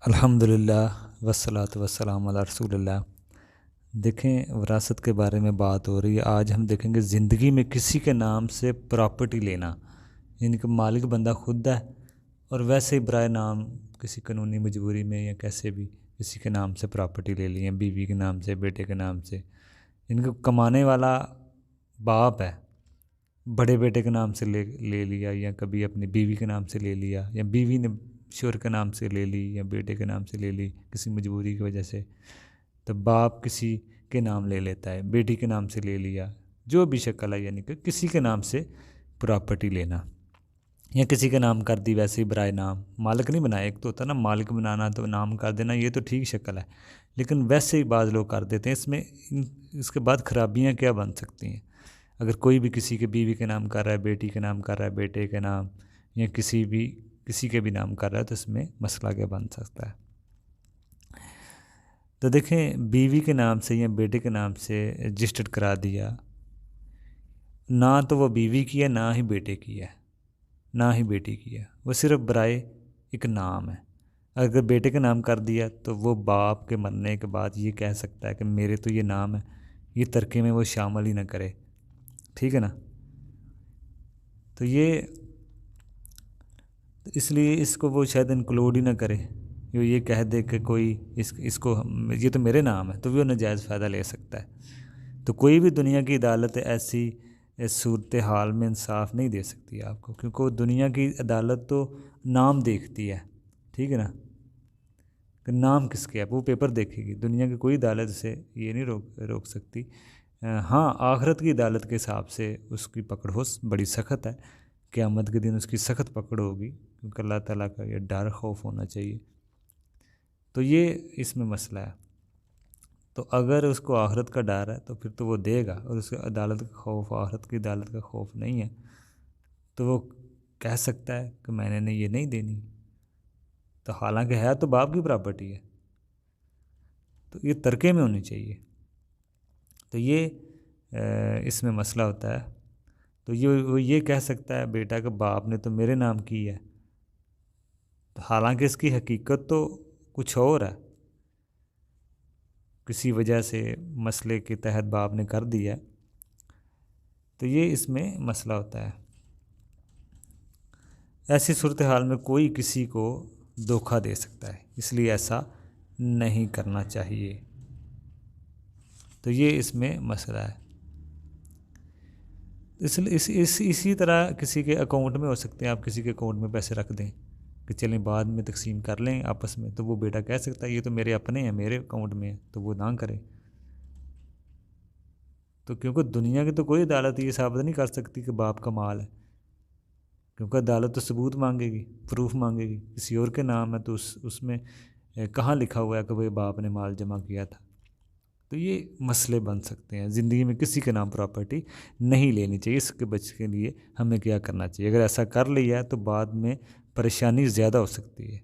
الحمدللہ والصلاۃ والسلام علی رسول اللہ۔ دیکھیں، وراثت کے بارے میں بات ہو رہی ہے۔ آج ہم دیکھیں گے زندگی میں کسی کے نام سے پراپرٹی لینا، یعنی کہ مالک بندہ خود ہے، اور ویسے ہی برائے نام کسی قانونی مجبوری میں یا کیسے بھی کسی کے نام سے پراپرٹی لے لی ہے، بیوی کے نام سے، بیٹے کے نام سے۔ ان کو کمانے والا باپ ہے، بڑے بیٹے کے نام سے لے لیا، یا کبھی اپنی بیوی کے نام سے لے لیا، یا بیوی نے شوہر کے نام سے لے لی، یا بیٹے کے نام سے لے لی کسی مجبوری کی وجہ سے، تو باپ کسی کے نام لے لیتا ہے، بیٹی کے نام سے لے لیا، جو بھی شکل ہے، یعنی کہ کسی کے نام سے پراپرٹی لینا، یا کسی کے نام کر دی ویسے ہی برائے نام، مالک نہیں بنایا۔ ایک تو ہوتا ہے نا مالک بنانا، تو نام کر دینا، یہ تو ٹھیک شکل ہے، لیکن ویسے ہی بعض لوگ کر دیتے ہیں۔ اس کے بعد خرابیاں کیا بن سکتی ہیں؟ اگر کوئی بھی کسی کے بیوی کے نام کر رہا ہے، بیٹی کے نام کر رہا ہے، بیٹے کے نام، یا کسی کے بھی نام کر رہا ہے، تو اس میں مسئلہ کیا بن سکتا ہے؟ تو دیکھیں، بیوی کے نام سے یا بیٹے کے نام سے رجسٹرڈ کرا دیا، نہ تو وہ بیوی کی ہے، نہ ہی بیٹے کی ہے، نہ ہی بیٹی کی ہے، وہ صرف برائے ایک نام ہے۔ اگر بیٹے کا نام کر دیا تو وہ باپ کے مرنے کے بعد یہ کہہ سکتا ہے کہ میرے تو یہ نام ہے، یہ ترکے میں وہ شامل ہی نہ کرے، ٹھیک ہے نا؟ تو اس لیے اس کو وہ شاید انکلوڈ ہی نہ کرے، یہ کہہ دے کہ کوئی اس کو یہ تو میرے نام ہے، تو وہ ناجائز فائدہ لے سکتا ہے۔ تو کوئی بھی دنیا کی عدالت ایسی صورتحال میں انصاف نہیں دے سکتی آپ کو، کیونکہ وہ دنیا کی عدالت تو نام دیکھتی ہے، ٹھیک ہے نا؟ کہ نام کس کے ہے وہ پیپر دیکھے گی، دنیا کی کوئی عدالت سے یہ نہیں روک سکتی۔ ہاں، آخرت کی عدالت کے حساب سے اس کی پکڑ بڑی سخت ہے، قیامت کے دن اس کی سخت پکڑ ہوگی، کیونکہ اللہ تعالیٰ کا یہ ڈر خوف ہونا چاہیے۔ تو یہ اس میں مسئلہ ہے۔ تو اگر اس کو آخرت کا ڈر ہے تو پھر تو وہ دے گا، اور اس کو عدالت کا خوف، آخرت کی عدالت کا خوف نہیں ہے، تو وہ کہہ سکتا ہے کہ میں نے یہ نہیں دینی، تو حالانکہ ہے تو باپ کی پراپرٹی ہے، تو یہ ترکے میں ہونی چاہیے۔ تو یہ اس میں مسئلہ ہوتا ہے۔ تو وہ یہ کہہ سکتا ہے بیٹا کہ باپ نے تو میرے نام کی ہے، حالانکہ اس کی حقیقت تو کچھ اور ہے، کسی وجہ سے مسئلے کے تحت باپ نے کر دیا، تو یہ اس میں مسئلہ ہوتا ہے۔ ایسی صورتحال میں کوئی کسی کو دھوکہ دے سکتا ہے، اس لیے ایسا نہیں کرنا چاہیے۔ تو یہ اس میں مسئلہ ہے۔ اسی طرح کسی کے اکاؤنٹ میں ہو سکتے ہیں، آپ کسی کے اکاؤنٹ میں پیسے رکھ دیں کہ چلیں بعد میں تقسیم کر لیں آپس میں، تو وہ بیٹا کہہ سکتا ہے یہ تو میرے اپنے ہیں، میرے اکاؤنٹ میں ہے، تو وہ نہ کرے۔ تو کیونکہ دنیا کی تو کوئی عدالت یہ ثابت نہیں کر سکتی کہ باپ کا مال ہے، کیونکہ عدالت تو ثبوت مانگے گی، پروف مانگے گی، کسی اور کے نام ہے تو اس میں کہاں لکھا ہوا ہے کہ وہ باپ نے مال جمع کیا تھا؟ تو یہ مسئلے بن سکتے ہیں۔ زندگی میں کسی کے نام پراپرٹی نہیں لینی چاہیے۔ اس کے بچ کے لیے ہمیں کیا کرنا چاہیے؟ اگر ایسا کر لیا ہے تو بعد میں پریشانی زیادہ ہو سکتی ہے،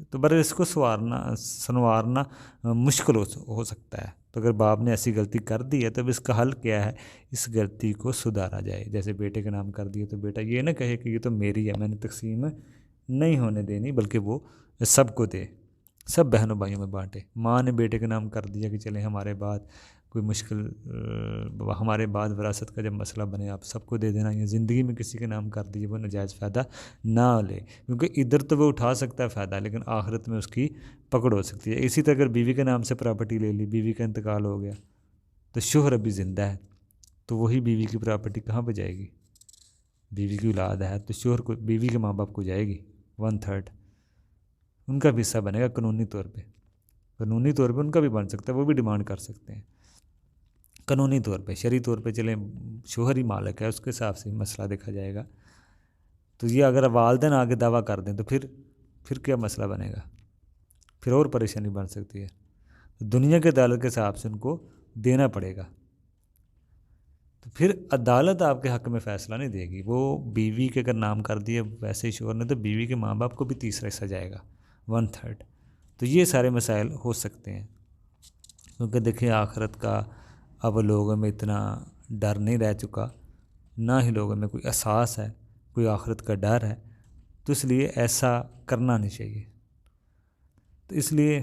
تو برے اس کو سنوارنا مشکل ہو سکتا ہے۔ تو اگر باپ نے ایسی غلطی کر دی ہے تو اب اس کا حل کیا ہے؟ اس غلطی کو سدھارا جائے۔ جیسے بیٹے کے نام کر دیا تو بیٹا یہ نہ کہے کہ یہ تو میری ہے، میں نے تقسیم نہیں ہونے دینی، بلکہ وہ سب کو دے، سب بہنوں بھائیوں میں بانٹے۔ ماں نے بیٹے کا نام کر دیا کہ چلیں ہمارے بعد کوئی مشکل، ہمارے بعد وراثت کا جب مسئلہ بنے آپ سب کو دے دینا، یا زندگی میں کسی کے نام کر دیے وہ ناجائز فائدہ نہ لے، کیونکہ ادھر تو وہ اٹھا سکتا ہے فائدہ، لیکن آخرت میں اس کی پکڑ ہو سکتی ہے۔ اسی طرح اگر بیوی کے نام سے پراپرٹی لے لی، بیوی کا انتقال ہو گیا تو شوہر ابھی زندہ ہے، تو وہی بیوی کی پراپرٹی کہاں پہ جائے گی؟ بیوی کی اولاد ہے تو شوہر کو، بیوی کے ماں باپ کو جائے گی 1/3، ان کا بھی حصہ بنے گا قانونی طور پہ ان کا بھی بن سکتا ہے، وہ بھی ڈیمانڈ کر سکتے ہیں قانونی طور پہ۔ شرعی طور پہ چلیں شوہر ہی مالک ہے، اس کے حساب سے مسئلہ دیکھا جائے گا۔ تو یہ اگر والدین آگے دعویٰ کر دیں تو پھر کیا مسئلہ بنے گا؟ پھر اور پریشانی بن سکتی ہے۔ دنیا کے عدالت کے حساب سے ان کو دینا پڑے گا، تو پھر عدالت آپ کے حق میں فیصلہ نہیں دے گی۔ وہ بیوی کے اگر نام کر دیے ویسے ہی شوہر نے، تو بیوی کے ماں باپ کو بھی تیسرا حصہ جائے گا 1/3۔ تو یہ سارے مسائل ہو سکتے ہیں، کیونکہ دیکھیں آخرت کا اب لوگوں میں اتنا ڈر نہیں رہ چکا، نہ ہی لوگوں میں کوئی احساس ہے، کوئی آخرت کا ڈر ہے، تو اس لیے ایسا کرنا نہیں چاہیے۔ تو اس لیے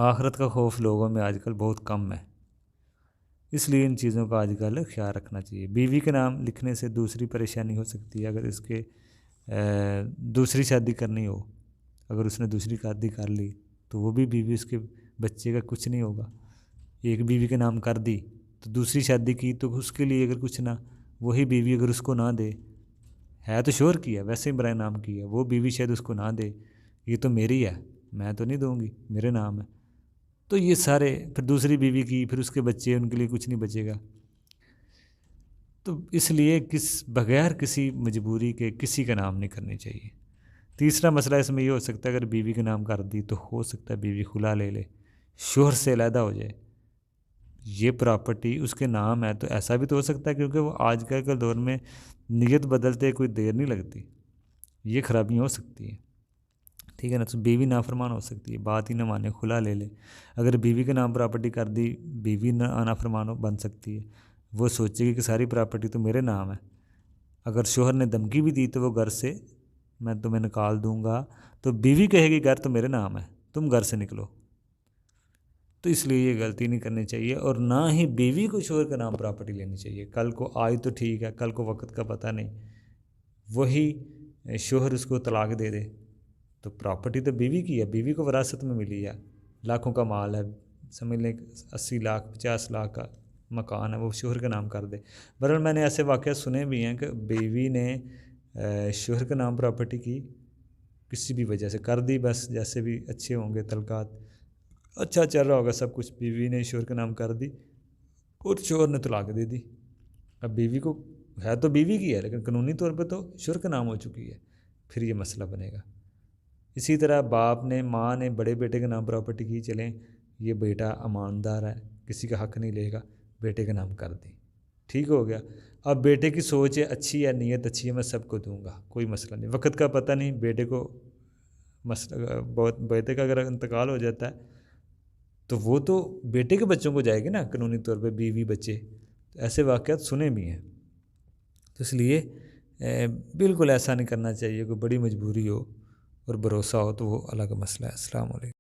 آخرت کا خوف لوگوں میں آج کل بہت کم ہے، اس لیے ان چیزوں کا آج کل خیال رکھنا چاہیے۔ بیوی کے نام لکھنے سے دوسری پریشانی ہو سکتی ہے، اگر اس کے دوسری شادی کرنی ہو، اگر اس نے دوسری شادی کر لی تو وہ بھی بیوی اس کے بچے کا کچھ نہیں ہوگا۔ ایک بیوی کے نام کر دی تو دوسری شادی کی تو اس کے لیے اگر کچھ نہ، وہی بیوی اگر اس کو نہ دے، ہے تو شوہر کی ہے ویسے ہی برائے نام کی ہے، وہ بیوی شاید اس کو نہ دے، یہ تو میری ہے میں تو نہیں دوں گی، میرے نام ہے، تو یہ سارے پھر دوسری بیوی کی، پھر اس کے بچے، ان کے لیے کچھ نہیں بچے گا۔ تو اس لیے بغیر کسی مجبوری کے کسی کا نام نہیں کرنی چاہیے۔ تیسرا مسئلہ اس میں یہ ہو سکتا ہے اگر بیوی کا نام کر دی تو ہو سکتا ہے بیوی خلا لے لے، شوہر سے علیحدہ ہو جائے، یہ پراپرٹی اس کے نام ہے، تو ایسا بھی تو ہو سکتا ہے، کیونکہ وہ آج کل کے دور میں نیت بدلتے کوئی دیر نہیں لگتی، یہ خرابیاں ہو سکتی ہیں، ٹھیک ہے نا۔ تو بیوی نافرمان ہو سکتی ہے، بات ہی نہ مانے، خلا لے لے۔ اگر بیوی کے نام پراپرٹی کر دی، بیوی نافرمان بن سکتی ہے، وہ سوچے گی کہ ساری پراپرٹی تو میرے نام ہے۔ اگر شوہر نے دھمکی بھی دی تو وہ گھر سے میں تمہیں نکال دوں گا، تو بیوی کہے گی گھر تو میرے نام ہے، تم گھر سے نکلو۔ تو اس لیے یہ غلطی نہیں کرنی چاہیے، اور نہ ہی بیوی کو شوہر کا نام پراپرٹی لینی چاہیے۔ کل کو آئی تو ٹھیک ہے، کل کو وقت کا پتہ نہیں، وہی شوہر اس کو طلاق دے دے تو پراپرٹی تو بیوی کی ہے، بیوی کو وراثت میں ملی ہے، لاکھوں کا مال ہے، سمجھ لیں 80 لاکھ 50 لاکھ کا مکان ہے، وہ شوہر کا نام کر دے۔ بہرحال میں نے ایسے واقعات سنے بھی ہیں کہ بیوی نے شوہر کا نام پراپرٹی کی، کسی بھی وجہ سے کر دی، بس جیسے بھی اچھے ہوں گے تعلقات، اچھا چل رہا ہوگا سب کچھ، بیوی نے شوہر کا نام کر دی اور شوہر نے طلاق دے دی۔ اب بیوی کو ہے تو بیوی کی ہے، لیکن قانونی طور پہ تو شوہر کا نام ہو چکی ہے، پھر یہ مسئلہ بنے گا۔ اسی طرح باپ نے، ماں نے بڑے بیٹے کے نام پراپرٹی کی، چلیں یہ بیٹا اماندار ہے، کسی کا حق نہیں لے گا، بیٹے کا نام کر دی، ٹھیک ہو گیا۔ اب بیٹے کی سوچ ہے اچھی ہے، نیت اچھی ہے، میں سب کو دوں گا، کوئی مسئلہ نہیں، وقت کا پتہ نہیں، بیٹے کو بیٹے کا اگر انتقال ہو جاتا ہے تو وہ تو بیٹے کے بچوں کو جائے گی نا قانونی طور پہ، بیوی بچے، ایسے واقعات سنے بھی ہیں۔ تو اس لیے بالکل ایسا نہیں کرنا چاہیے، کوئی بڑی مجبوری ہو اور بھروسہ ہو تو وہ الگ مسئلہ ہے۔ السلام علیکم۔